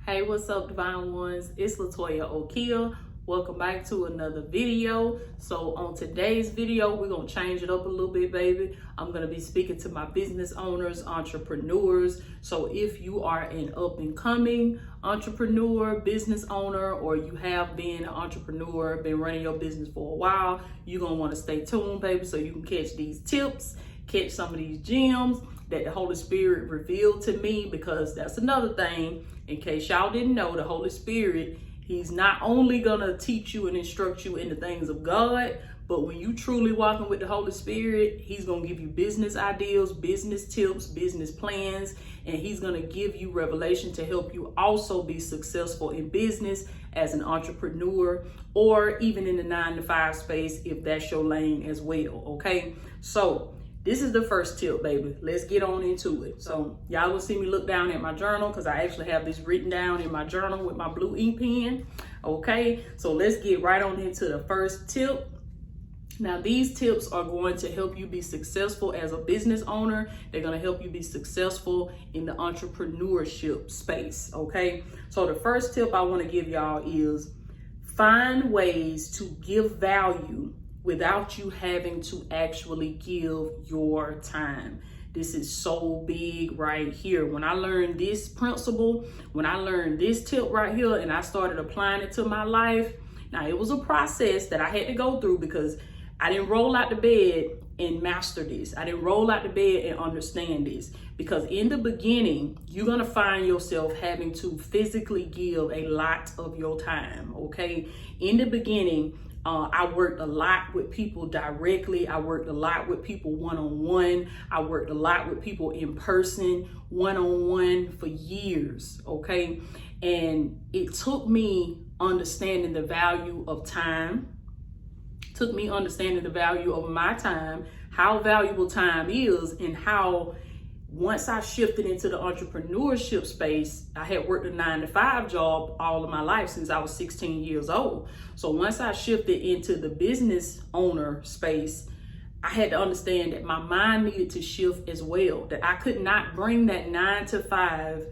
Hey, what's up, Divine Ones? It's Latoya Okeia. Welcome back to another video. So on today's video, we're going to change it up a little bit, baby. I'm going to be speaking to my business owners, entrepreneurs. So if you are an up and coming entrepreneur, business owner, or you have been an entrepreneur, been running your business for a while, you're going to want to stay tuned, baby, so you can catch these tips, catch some of these gems that the Holy Spirit revealed to me, because that's another thing. In case y'all didn't know, the Holy Spirit, he's not only gonna teach you and instruct you in the things of God, but when you truly walking with the Holy Spirit, he's gonna give you business ideas, business tips, business plans, and he's gonna give you revelation to help you also be successful in business as an entrepreneur, or even in the 9-to-5 space if that's your lane as well, okay? So this is the first tip, baby. Let's get on into it. So y'all will see me look down at my journal, because I actually have this written down in my journal with my blue ink pen. Okay, so let's get right on into the first tip. Now, these tips are going to help you be successful as a business owner. They're going to help you be successful in the entrepreneurship space. Okay, so the first tip I want to give y'all is find ways to give value without you having to actually give your time. This is so big right here. When I learned this principle, when I learned this tip right here, and I started applying it to my life, now it was a process that I had to go through, because I didn't roll out the bed and master this. I didn't roll out the bed and understand this, because in the beginning, you're gonna find yourself having to physically give a lot of your time, okay? In the beginning, I worked a lot with people directly. I worked a lot with people one-on-one. I worked a lot with people in person, one-on-one, for years, okay? And it took me understanding the value of time, took me understanding the value of my time, how valuable time is, and how once I shifted into the entrepreneurship space, I had worked a 9-to-5 job all of my life since I was 16 years old. So once I shifted into the business owner space, I had to understand that my mind needed to shift as well, that I could not bring that 9-to-5,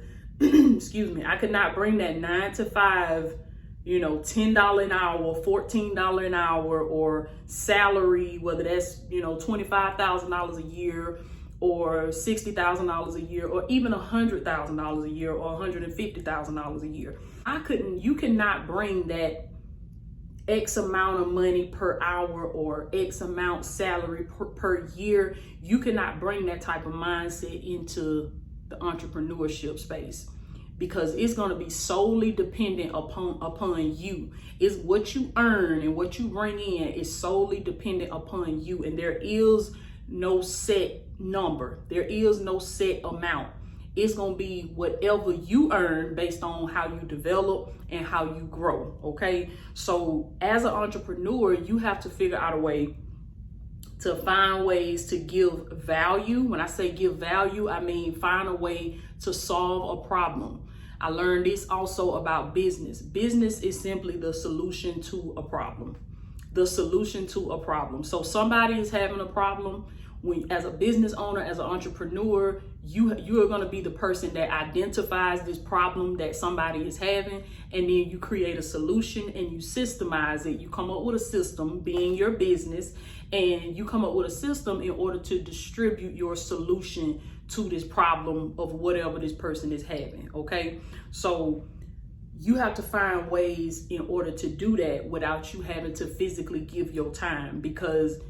excuse me, I could not bring that 9-to-5, you know, $10 an hour, $14 an hour, or salary, whether that's, you know, $25,000 a year, or $60,000 a year, or even $100,000 a year, or $150,000 a year. You cannot bring that X amount of money per hour or X amount salary per year. You cannot bring that type of mindset into the entrepreneurship space, because it's going to be solely dependent upon you. It's what you earn and what you bring in is solely dependent upon you, and there is no set number. There is no set amount. It's going to be whatever you earn based on how you develop and how you grow. Okay. So as an entrepreneur, you have to figure out a way to find ways to give value. When I say give value, I mean find a way to solve a problem. I learned this also about business. Business is simply the solution to a problem. The solution to a problem. So somebody is having a problem. When, as a business owner, as an entrepreneur, you are going to be the person that identifies this problem that somebody is having, and then you create a solution and you systemize it. You come up with a system, being your business, and you come up with a system in order to distribute your solution to this problem of whatever this person is having, okay? So you have to find ways in order to do that without you having to physically give your time, because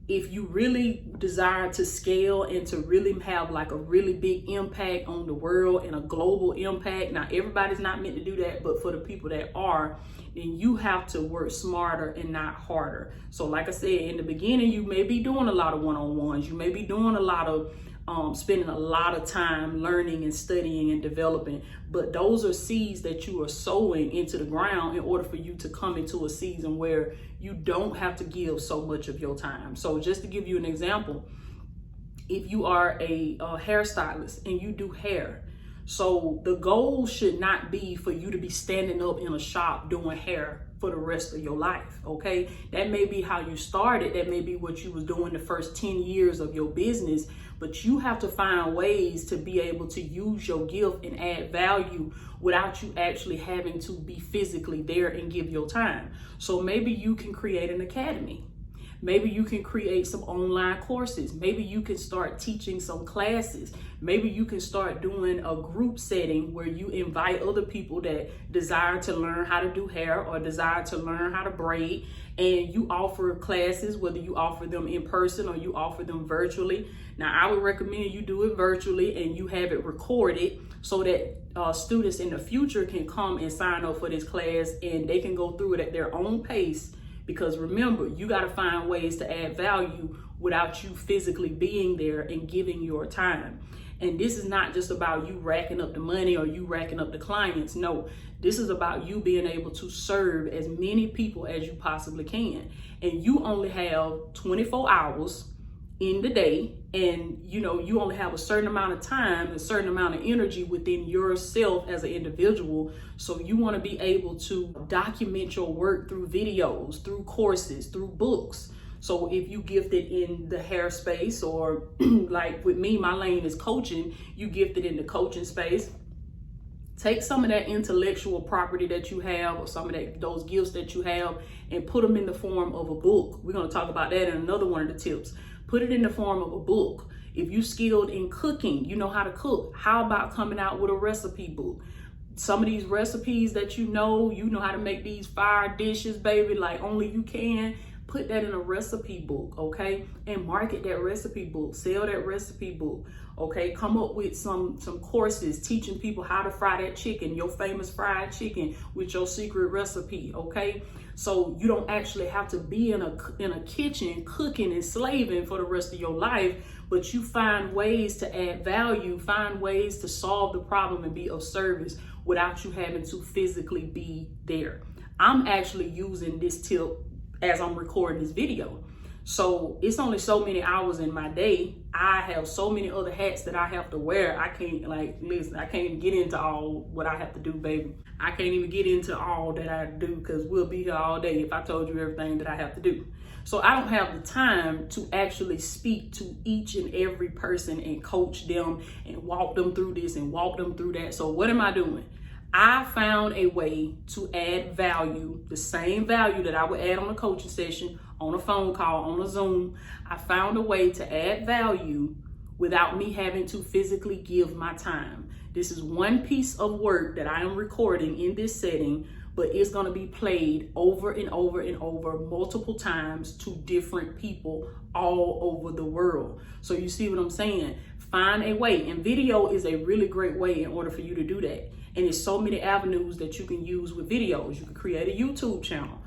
if you really desire to scale and to really have like a really big impact on the world and a global impact, now everybody's not meant to do that, but for the people that are, then you have to work smarter and not harder. So like I said, in the beginning, you may be doing a lot of one-on-ones. You may be doing a lot of spending a lot of time learning and studying and developing, but those are seeds that you are sowing into the ground in order for you to come into a season where you don't have to give so much of your time. So just to give you an example, if you are a hairstylist and you do hair, so the goal should not be for you to be standing up in a shop doing hair for the rest of your life, okay? That may be how you started. That may be what you was doing the first 10 years of your business, but you have to find ways to be able to use your gift and add value without you actually having to be physically there and give your time. So maybe you can create an academy. Maybe you can create some online courses. Maybe you can start teaching some classes. Maybe you can start doing a group setting where you invite other people that desire to learn how to do hair or desire to learn how to braid, and you offer classes, whether you offer them in person or you offer them virtually. Now, I would recommend you do it virtually and you have it recorded so that students in the future can come and sign up for this class and they can go through it at their own pace. Because remember, you got to find ways to add value without you physically being there and giving your time. And this is not just about you racking up the money or you racking up the clients. No, this is about you being able to serve as many people as you possibly can. And you only have 24 hours in the day, and you only have a certain amount of time, a certain amount of energy within yourself as an individual. So you want to be able to document your work through videos, through courses, through books. So if you gifted in the hair space, or like with me, my lane is coaching, you gifted in the coaching space, take some of that intellectual property that you have or some of those gifts that you have and put them in the form of a book. We're going to talk about that in another one of the tips. Put it in the form of a book. If you're skilled in cooking, you know how to cook. How about coming out with a recipe book? Some of these recipes that you know how to make these fire dishes, baby, like only you can. Put that in a recipe book, okay? And market that recipe book. Sell that recipe book, okay? Come up with some courses teaching people how to fry that chicken, your famous fried chicken with your secret recipe, okay? So you don't actually have to be in a kitchen cooking and slaving for the rest of your life, but you find ways to add value, find ways to solve the problem and be of service without you having to physically be there. I'm actually using this tip as I'm recording this video. So it's only so many hours in my day. I have so many other hats that I have to wear. I can't I can't even get into all what I have to do, baby. I can't even get into all that I do because we'll be here all day if I told you everything that I have to do. So I don't have the time to actually speak to each and every person and coach them and walk them through this and walk them through that. So what am I doing? I found a way to add value, the same value that I would add on a coaching session, on a phone call, on a Zoom. I found a way to add value without me having to physically give my time. This is one piece of work that I am recording in this setting, but it's going to be played over and over and over multiple times to different people all over the world. So you see what I'm saying? Find a way. And video is a really great way in order for you to do that. And there's so many avenues that you can use with videos. You can create a YouTube channel.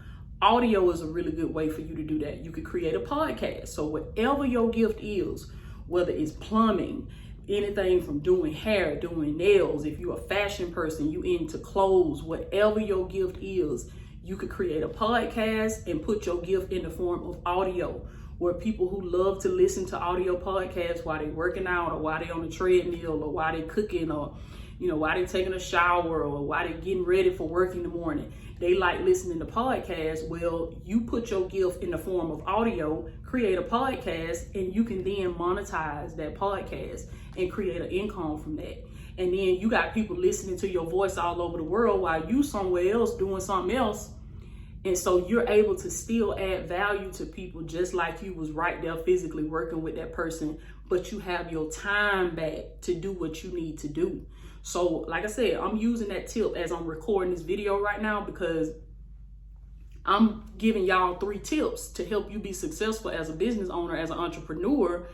Audio is a really good way for you to do that. You could create a podcast. So whatever your gift is, whether it's plumbing, anything from doing hair, doing nails, if you're a fashion person, you into clothes, whatever your gift is, you could create a podcast and put your gift in the form of audio, where people who love to listen to audio podcasts while they're working out or while they're on the treadmill or while they're cooking or while they're taking a shower or while they're getting ready for work in the morning, they like listening to podcasts. Well, you put your gift in the form of audio, create a podcast, and you can then monetize that podcast and create an income from that. And then you got people listening to your voice all over the world while you somewhere else doing something else. And so you're able to still add value to people just like you was right there physically working with that person, but you have your time back to do what you need to do. So like I said, I'm using that tip as I'm recording this video right now because I'm giving y'all 3 tips to help you be successful as a business owner, as an entrepreneur,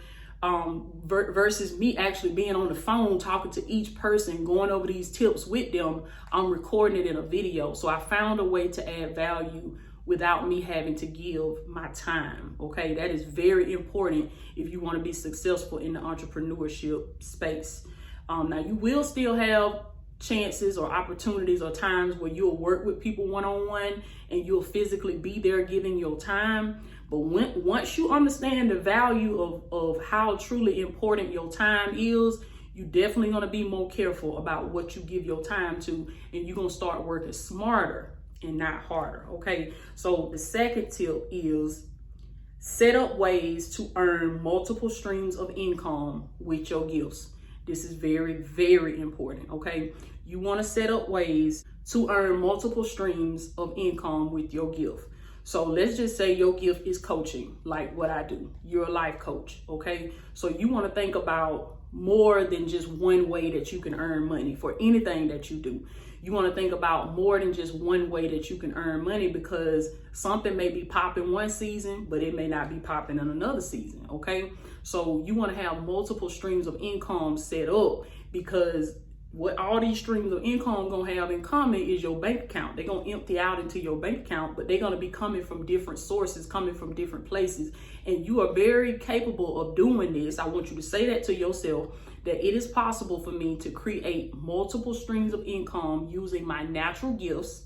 versus me actually being on the phone talking to each person, going over these tips with them. I'm recording it in a video. So I found a way to add value without me having to give my time. Okay, that is very important if you want to be successful in the entrepreneurship space. Now you will still have chances or opportunities or times where you'll work with people one-on-one and you'll physically be there giving your time. But once you understand the value of how truly important your time is, you're definitely going to be more careful about what you give your time to, and you're going to start working smarter and not harder. Okay, so the second tip is set up ways to earn multiple streams of income with your gifts. This is very, very important. Okay, you want to set up ways to earn multiple streams of income with your gift. So let's just say your gift is coaching, like what I do. You're a life coach, okay? So you want to think about more than just one way that you can earn money for anything that you do. You want to think about more than just one way that you can earn money, because something may be popping one season, but it may not be popping in another season, okay? So you want to have multiple streams of income set up, because what all these streams of income gonna have in common is your bank account. They're gonna empty out into your bank account, but they're gonna be coming from different sources, coming from different places. And you are very capable of doing this. I want you to say that to yourself, that it is possible for me to create multiple streams of income using my natural gifts.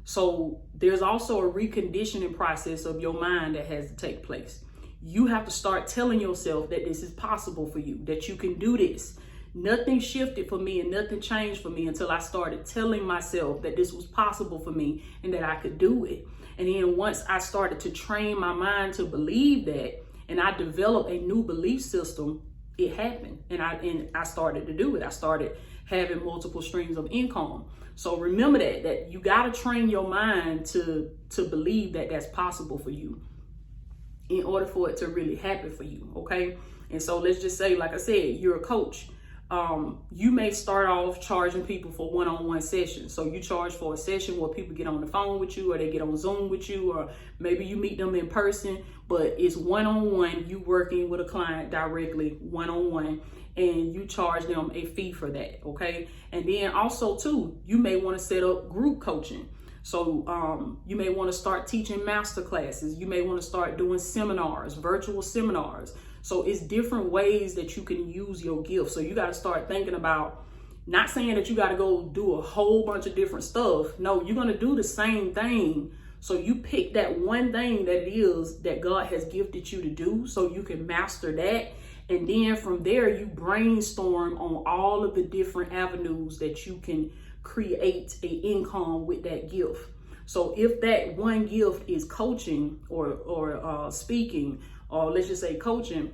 So there's also a reconditioning process of your mind that has to take place. You have to start telling yourself that this is possible for you, that you can do this. Nothing shifted for me and nothing changed for me until I started telling myself that this was possible for me and that I could do it. And then once I started to train my mind to believe that, and I developed a new belief system, it happened. And I started to do it. I started having multiple streams of income. So remember that you got to train your mind to believe that that's possible for you in order for it to really happen for you. Okay. And so let's just say, like I said, you're a coach. You may start off charging people for one-on-one sessions. So you charge for a session where people get on the phone with you, or they get on Zoom with you, or maybe you meet them in person, but it's one-on-one, you working with a client directly one-on-one, and you charge them a fee for that, okay? And then also too, you may want to set up group coaching. So you may want to start teaching masterclasses. You may want to start doing seminars, virtual seminars. So it's different ways that you can use your gift. So you got to start thinking about, not saying that you got to go do a whole bunch of different stuff. No, you're going to do the same thing. So you pick that one thing that it is that God has gifted you to do, so you can master that. And then from there, you brainstorm on all of the different avenues that you can create an income with that gift. So if that one gift is coaching or speaking, or let's just say coaching,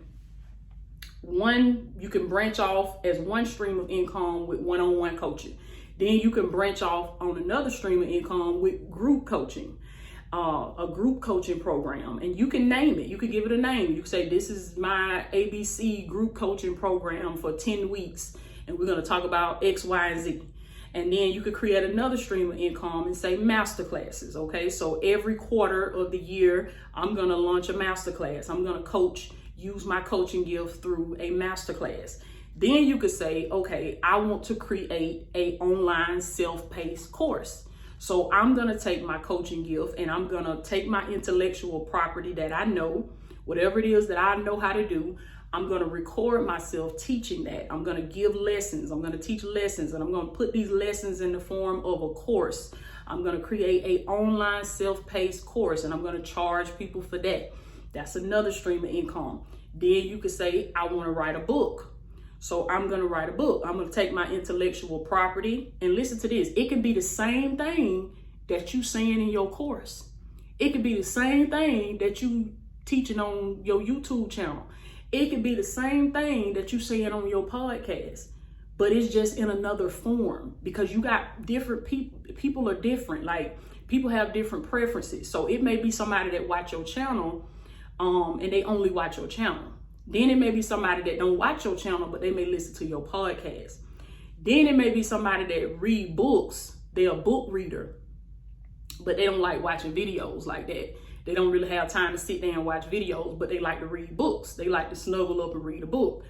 one, you can branch off as one stream of income with one-on-one coaching. Then you can branch off on another stream of income with group coaching, a group coaching program. And you can name it. You can give it a name. You can say, this is my ABC group coaching program for 10 weeks. And we're going to talk about X, Y, and Z. And then you could create another stream of income and say masterclasses. Okay, so every quarter of the year, I'm going to launch a masterclass. I'm going to use my coaching gift through a masterclass. Then you could say, okay, I want to create an online self-paced course. So I'm going to take my coaching gift and I'm going to take my intellectual property that I know, whatever it is that I know how to do. I'm going to record myself teaching that. I'm going to give lessons. I'm going to teach lessons, and I'm going to put these lessons in the form of a course. I'm going to create an online self-paced course, and I'm going to charge people for that. That's another stream of income. Then you could say, I want to write a book. So I'm going to write a book. I'm going to take my intellectual property, and listen to this. It can be the same thing that you saying in your course. It could be the same thing that you teaching on your YouTube channel. It could be the same thing that you saying on your podcast, but it's just in another form, because you got different people. People are different. Like, people have different preferences. So it may be somebody that watch your channel, and they only watch your channel. Then it may be somebody that don't watch your channel, but they may listen to your podcast. Then it may be somebody that read books. They're a book reader, but they don't like watching videos like that. They don't really have time to sit there and watch videos, but they like to read books. They like to snuggle up and read a book.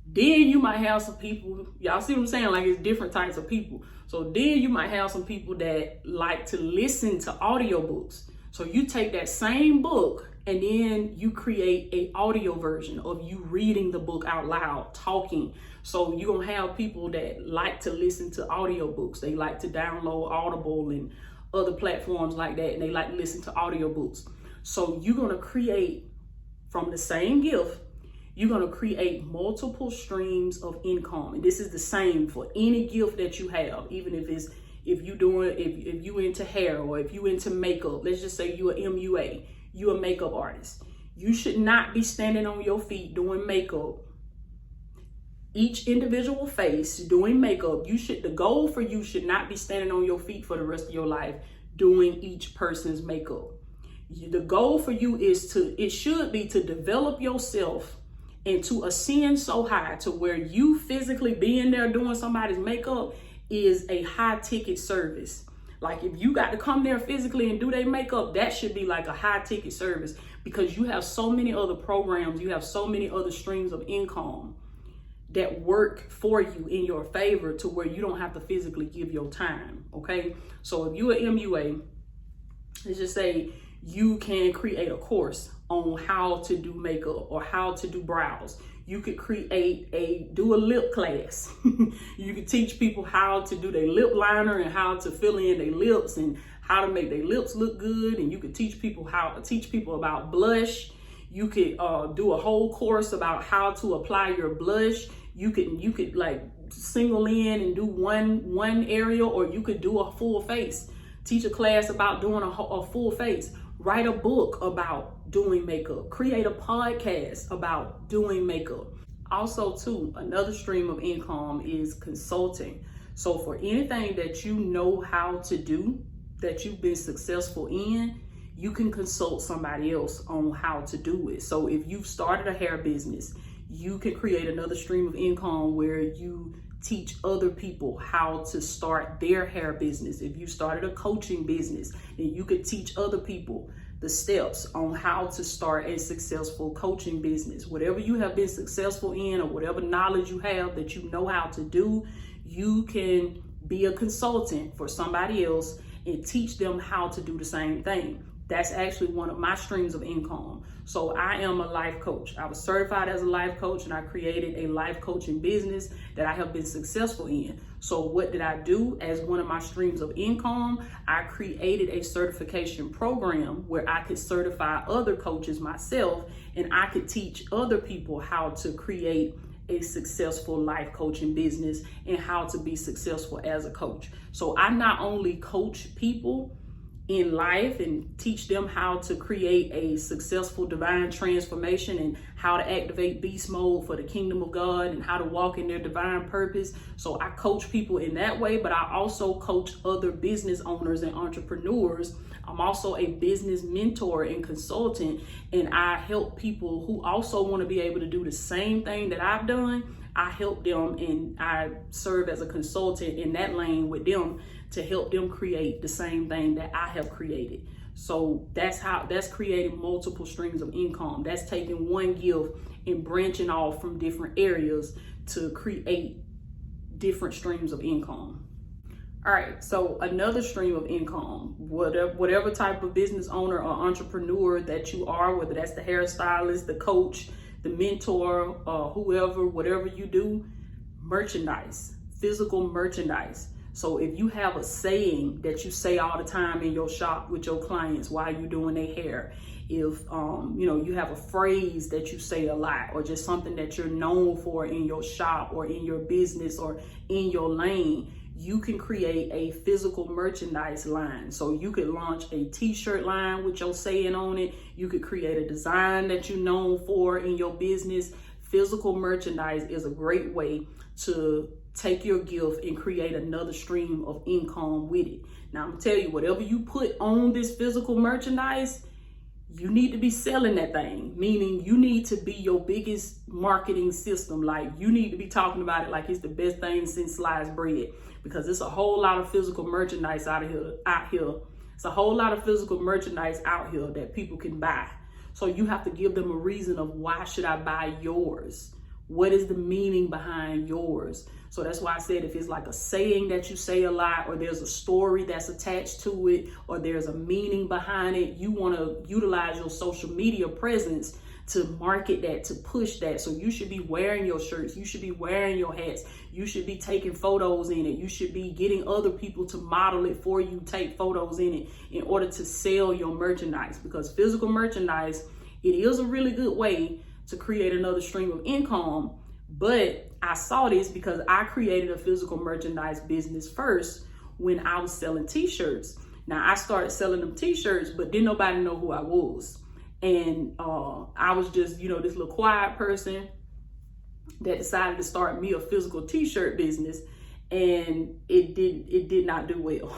Then you might have some people, y'all see what I'm saying? Like, it's different types of people. So then you might have some people that like to listen to audiobooks. So you take that same book and then you create an audio version of you reading the book out loud, talking. So you're going to have people that like to listen to audiobooks. They like to download Audible and other platforms like that, and they like to listen to audiobooks. So you're going to create, from the same gift, you're going to create multiple streams of income. And this is the same for any gift that you have, even if if you into hair, or if you into makeup, let's just say you're a MUA, you're a makeup artist. You should not be standing on your feet doing makeup. Each individual face doing makeup, the goal for you should not be standing on your feet for the rest of your life doing each person's makeup. The goal for you should be to develop yourself and to ascend so high to where you physically being there doing somebody's makeup is a high ticket service. Like if you got to come there physically and do their makeup, that should be like a high ticket service, because you have so many other programs, you have so many other streams of income that work for you in your favor to where you don't have to physically give your time. Okay. So if you're an MUA, let's just say you can create a course on how to do makeup or how to do brows. You could do a lip class. You could teach people how to do their lip liner and how to fill in their lips and how to make their lips look good. And you could teach people about blush. You could do a whole course about how to apply your blush. You could like single in and do one area, or you could do a full face. Teach a class about doing a full face. Write a book about doing makeup. Create a podcast about doing makeup. Also, too, another stream of income is consulting. So for anything that you know how to do, that you've been successful in, you can consult somebody else on how to do it. So if you've started a hair business, you can create another stream of income where you teach other people how to start their hair business. If you started a coaching business, then you could teach other people the steps on how to start a successful coaching business. Whatever you have been successful in, or whatever knowledge you have that you know how to do, you can be a consultant for somebody else and teach them how to do the same thing. That's actually one of my streams of income. So I am a life coach. I was certified as a life coach, and I created a life coaching business that I have been successful in. So what did I do as one of my streams of income? I created a certification program where I could certify other coaches myself, and I could teach other people how to create a successful life coaching business and how to be successful as a coach. So I not only coach people in life and teach them how to create a successful divine transformation and how to activate beast mode for the kingdom of God and how to walk in their divine purpose. So I coach people in that way, but I also coach other business owners and entrepreneurs. I'm also a business mentor and consultant, and I help people who also want to be able to do the same thing that I've done. I help them, and I serve as a consultant in that lane with them to help them create the same thing that I have created. So that's creating multiple streams of income. That's taking one gift and branching off from different areas to create different streams of income. All right, so another stream of income, whatever type of business owner or entrepreneur that you are, whether that's the hairstylist, the coach, the mentor, whoever, whatever you do, merchandise, physical merchandise. So if you have a saying that you say all the time in your shop with your clients while you're doing their hair, if you have a phrase that you say a lot, or just something that you're known for in your shop or in your business or in your lane, you can create a physical merchandise line. So you could launch a t-shirt line with your saying on it. You could create a design that you're known for in your business. Physical merchandise is a great way to take your gift and create another stream of income with it. Now I'm gonna tell you, whatever you put on this physical merchandise, you need to be selling that thing, meaning you need to be your biggest marketing system. Like, you need to be talking about it like it's the best thing since sliced bread, because there's a whole lot of physical merchandise out here. It's a whole lot of physical merchandise out here that people can buy. So you have to give them a reason of, why should I buy yours? What is the meaning behind yours? So that's why I said, if it's like a saying that you say a lot, or there's a story that's attached to it, or there's a meaning behind it, you want to utilize your social media presence to market that, to push that. So you should be wearing your shirts. You should be wearing your hats. You should be taking photos in it. You should be getting other people to model it for you, take photos in it in order to sell your merchandise, because physical merchandise, it is a really good way to create another stream of income. But I saw this because I created a physical merchandise business first, when I was selling t-shirts. Now I started selling them t-shirts, but didn't nobody know who I was. And I was just, you know, this little quiet person that decided to start me a physical t-shirt business. And it did not do well.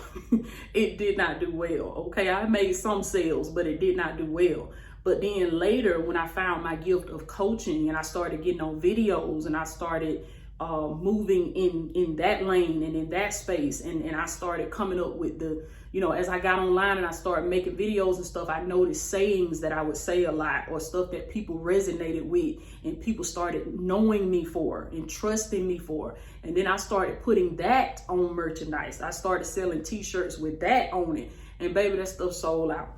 It did not do well. Okay, I made some sales, but it did not do well. But then later, when I found my gift of coaching and I started getting on videos and I started moving in that lane and in that space, and I started coming up with the, you know, as I got online and I started making videos and stuff, I noticed sayings that I would say a lot, or stuff that people resonated with and people started knowing me for and trusting me for. And then I started putting that on merchandise. I started selling t-shirts with that on it. And baby, that stuff sold out.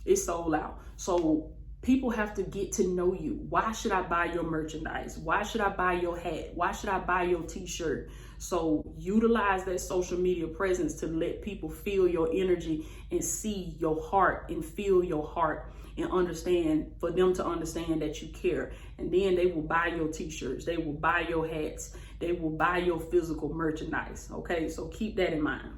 It sold out. So people have to get to know you. Why should I buy your merchandise? Why should I buy your hat? Why should I buy your t-shirt? So utilize that social media presence to let people feel your energy and see your heart and feel your heart and understand, for them to understand that you care. And then they will buy your t-shirts. They will buy your hats. They will buy your physical merchandise. Okay, so keep that in mind.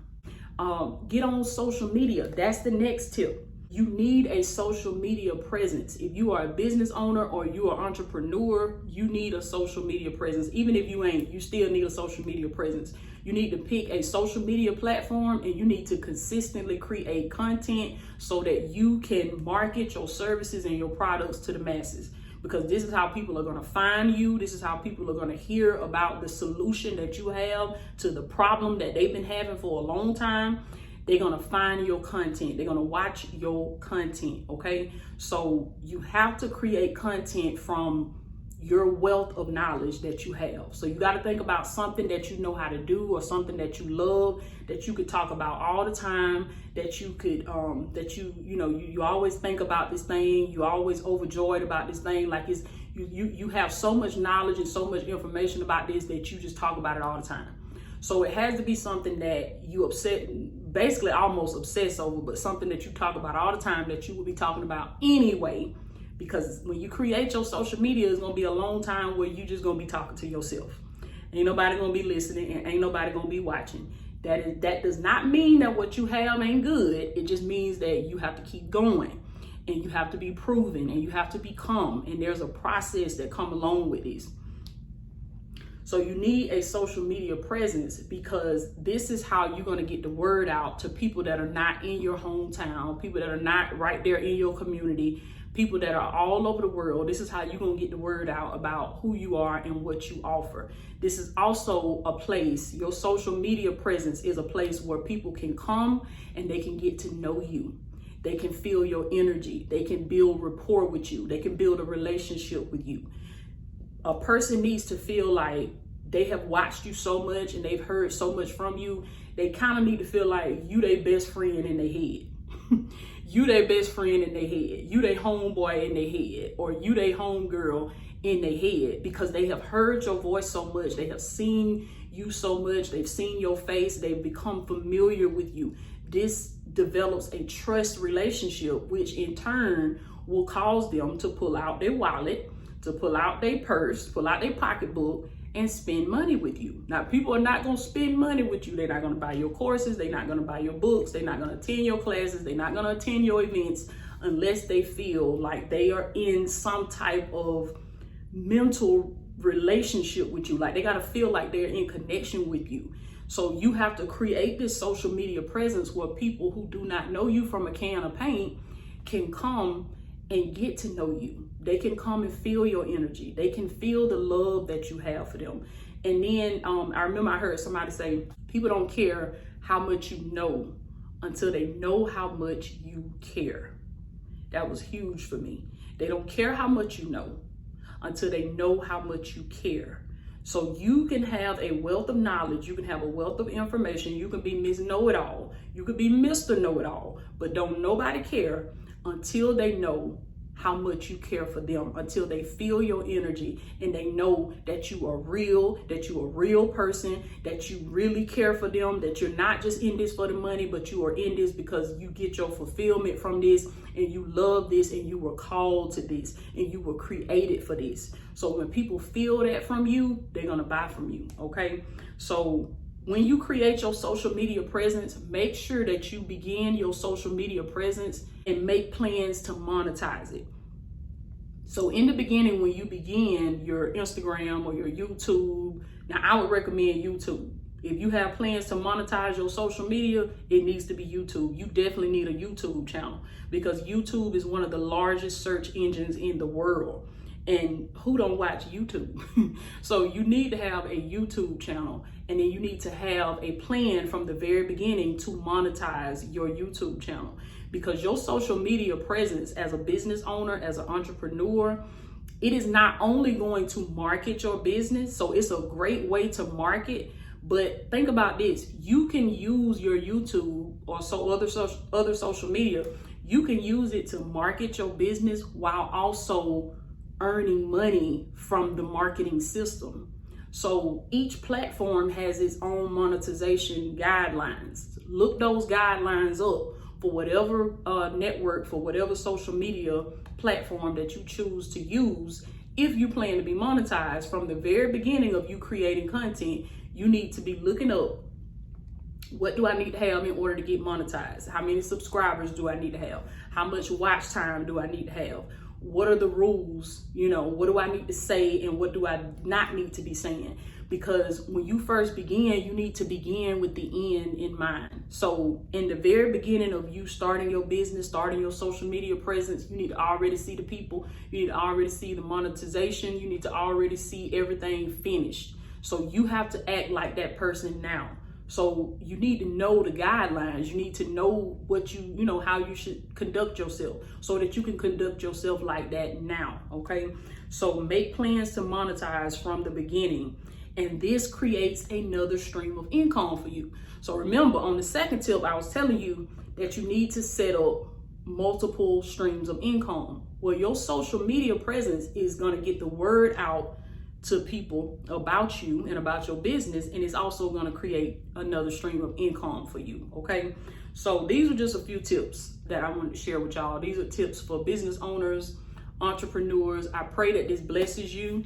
Get on social media. That's the next tip. You need a social media presence. If you are a business owner or you are an entrepreneur, you need a social media presence. Even if you ain't, you still need a social media presence. You need to pick a social media platform and you need to consistently create content so that you can market your services and your products to the masses. Because this is how people are going to find you. This is how people are going to hear about the solution that you have to the problem that they've been having for a long time. They're going to find your content. They're going to watch your content. Okay. So you have to create content from your wealth of knowledge that you have. So you got to think about something that you know how to do, or something that you love, that you could talk about all the time, that you could, that you always think about this thing. You're always overjoyed about this thing. Like it's, you have so much knowledge and so much information about this that you just talk about it all the time. So it has to be something that you basically almost obsess over, but something that you talk about all the time, that you will be talking about anyway. Because when you create your social media, it's going to be a long time where you just going to be talking to yourself. Ain't nobody going to be listening and ain't nobody going to be watching. That does not mean that what you have ain't good. It just means that you have to keep going and you have to be proven and you have to become. And there's a process that come along with this. So you need a social media presence, because this is how you're going to get the word out to people that are not in your hometown, people that are not right there in your community, people that are all over the world. This is how you're going to get the word out about who you are and what you offer. This is also a place, your social media presence is a place where people can come and they can get to know you. They can feel your energy. They can build rapport with you. They can build a relationship with you. A person needs to feel like they have watched you so much and they've heard so much from you. They kind of need to feel like you their best friend in their head. You their best friend in their head. You their homeboy in their head, or you their homegirl in their head, because they have heard your voice so much. They have seen you so much. They've seen your face. They've become familiar with you. This develops a trust relationship, which in turn will cause them to pull out their wallet, to pull out their purse, pull out their pocketbook, and spend money with you. Now, people are not going to spend money with you. They're not going to buy your courses. They're not going to buy your books. They're not going to attend your classes. They're not going to attend your events unless they feel like they are in some type of mental relationship with you. Like they got to feel like they're in connection with you. So you have to create this social media presence where people who do not know you from a can of paint can come and get to know you. They can come and feel your energy. They can feel the love that you have for them. And then I remember I heard somebody say, people don't care how much you know until they know how much you care. That was huge for me. They don't care how much you know until they know how much you care. So you can have a wealth of knowledge. You can have a wealth of information. You can be Miss Know-It-All. You could be Mr. Know-It-All. But don't nobody care until they know how much you care for them, until they feel your energy and they know that you are real, that you're a real person, that you really care for them, that you're not just in this for the money, but you are in this because you get your fulfillment from this and you love this and you were called to this and you were created for this. So when people feel that from you, they're going to buy from you. Okay. So when you create your social media presence, make sure that you begin your social media presence and make plans to monetize it. So in the beginning, when you begin your Instagram or your YouTube, now I would recommend YouTube. If you have plans to monetize your social media, it needs to be YouTube. You definitely need a YouTube channel because YouTube is one of the largest search engines in the world. And who don't watch YouTube? So you need to have a YouTube channel, and then you need to have a plan from the very beginning to monetize your YouTube channel, because your social media presence as a business owner, as an entrepreneur, it is not only going to market your business. So it's a great way to market, but think about this. You can use your YouTube or other social media. You can use it to market your business while also earning money from the marketing system. So each platform has its own monetization guidelines. Look those guidelines up for whatever network, for whatever social media platform that you choose to use. If you plan to be monetized from the very beginning of you creating content, you need to be looking up, what do I need to have in order to get monetized? How many subscribers do I need to have? How much watch time do I need to have? What are the rules? What do I need to say and what do I not need to be saying? Because when you first begin, you need to begin with the end in mind. So in the very beginning of you starting your business, starting your social media presence, you need to already see the people. You need to already see the monetization. You need to already see everything finished. So you have to act like that person now. So you need to know the guidelines. You need to know what how you should conduct yourself so that you can conduct yourself like that now, okay? So make plans to monetize from the beginning, and this creates another stream of income for you. So remember, on the second tip, I was telling you that you need to set up multiple streams of income. Well, your social media presence is gonna get the word out to people about you and about your business, and it's also going to create another stream of income for you, okay? So these are just a few tips that I wanted to share with y'all. These are tips for business owners, entrepreneurs. I pray that this blesses you.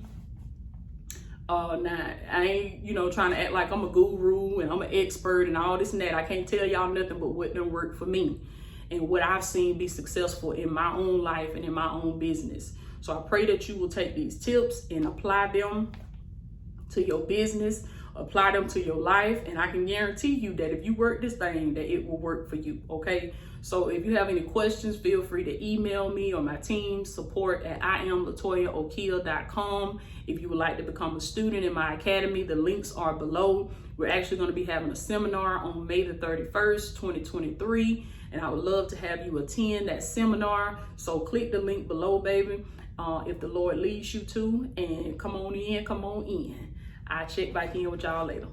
Now, I ain't, trying to act like I'm a guru and I'm an expert and all this and that. I can't tell y'all nothing but what done worked for me and what I've seen be successful in my own life and in my own business. So I pray that you will take these tips and apply them to your business, apply them to your life, and I can guarantee you that if you work this thing, that it will work for you, okay? So if you have any questions, feel free to email me or my team, support@LatoyaOkeia.com. If you would like to become a student in my academy, the links are below. We're actually going to be having a seminar on May the 31st, 2023, and I would love to have you attend that seminar. So click the link below, baby. If the Lord leads you to, and come on in. I'll check back in with y'all later.